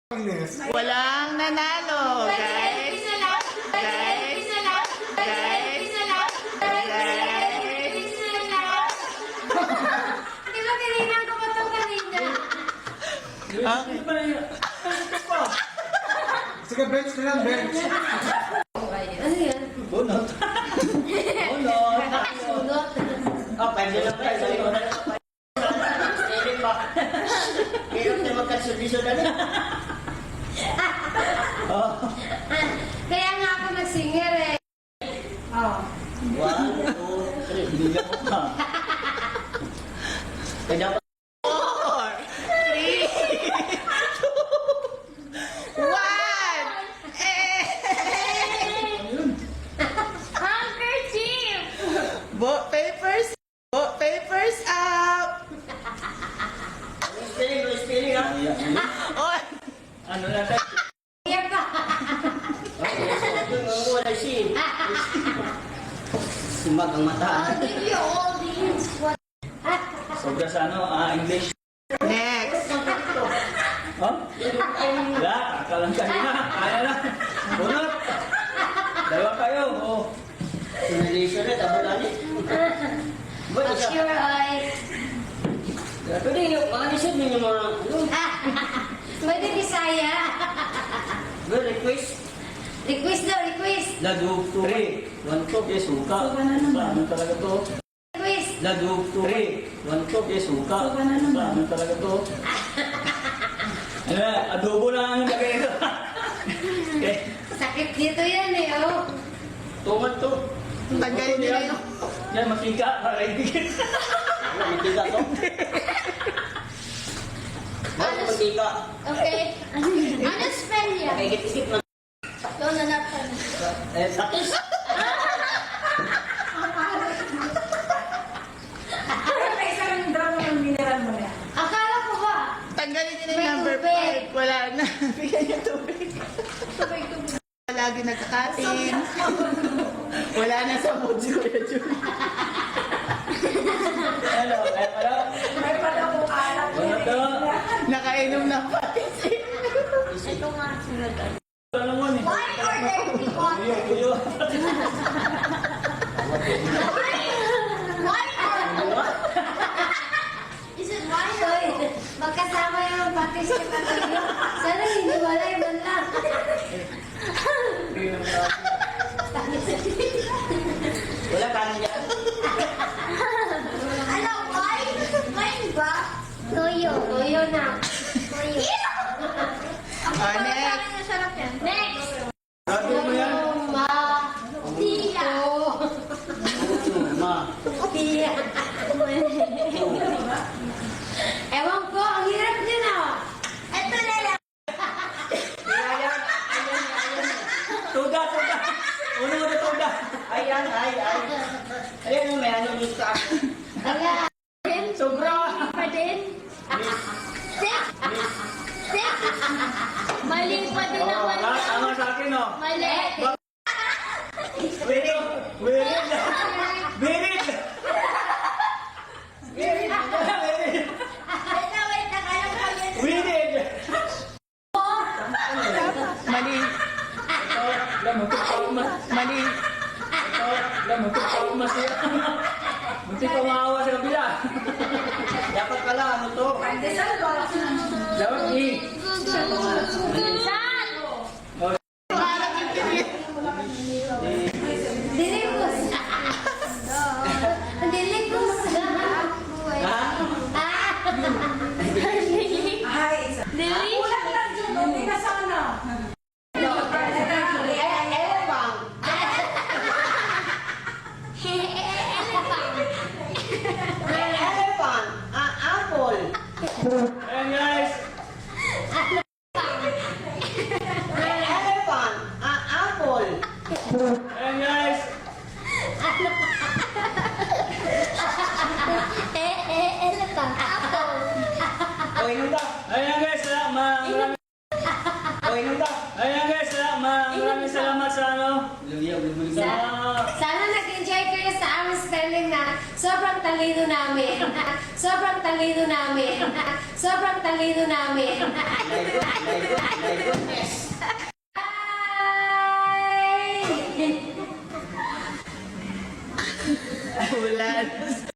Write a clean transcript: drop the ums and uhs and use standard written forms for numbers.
Walang nanalo, guys. Guys. Di ba tinignan ko pa ito kanina? Sige, bench na lang, bench. Ano yan? Bunot. Bunot. Sunod. Ah, pwede lang tayo sa iyo. Hindi pa. Hirap na magkasolusyon na. Kaya nga ako nag-singer eh. Oh. 1, 2, 3. Hindi lang ko pa. Kaya dapat 4, 3, 2, 1. Handkerchief! Papers up. spelling ha. Oh, Ano na tayo? Iyak ka! Wala si. Sumag ang mata. I'll give you all these. What? Sobra sa ano, English. next. Oh? Wala, akalang kanina. Kaya na. Bunot. Dalawa kayo. Oh. Sinalisyon na, tabulan Watch your eyes. Pwede yung mga lisod ninyo mga Pwede Bisaya. Good request. Request daw, request. Lagug 3. 1, 2. Yes, suka. Saan talaga to? Request. Lagug 3. 1, 2. Yes, suka. Saan talaga to? Ano, adobo na ang lagay ito. Okay. Sakit dito yan eh, oh. Tungan to. Tanggalin nila yun. Yan, matika. Ready. Matika to. Matika. Okay. Ano spell yan? Nakikit-isip na. Doon na natin. Sakis. Akala ko ba? Tanggalin nila yung May number tubig. 5. Wala na. Bigyan niya tubig. Tubig. Lagi nagkakatin. Wala na sa mood si Kuya Julie. Hello, hello. Ano to? Nakainom ng patis. Ito nga, sunod. Ano mo ni? Why are there Kuyo, kuyo. Why are Is it why are magkasama yung patis ka kanina? Sana hindi walay man lang. Wala kanin dyan. Ano, why? Mine ba? Toyo. Toyo na. Toyo. Next. Next. Sabi mo yan? Ma. Tila. Ma. Tila. Ewan ko, ang hirap din ah. Ito na lang. Ayan. Tuda, tuda. Una mo na tuda. Ayan, ay. Ayan yung may ano dito sa ako. Ayan. Sobra. Pa din. Six. Six. Mali pa din naman. Tama sa akin, no? Mali. Wirid. Wirid. Wirid. Wait na, kaya ko yan. Wirid. Mali. Lamutok pa ako mas. Mali. Lamutok pa ako mas. Muntik pa maawa sa kabila. Dapat pala, ano to? Dapat E. Saan? Diligus. Diligus. Ha? Ayan guys. Ayan guys. Apple. Ayan guys. Maraming salamat sa ano. Sana nag-enjoy kayo sa aming spelling na sobrang talino namin. Sobrang talino namin. Sobrang talino namin. Wala na.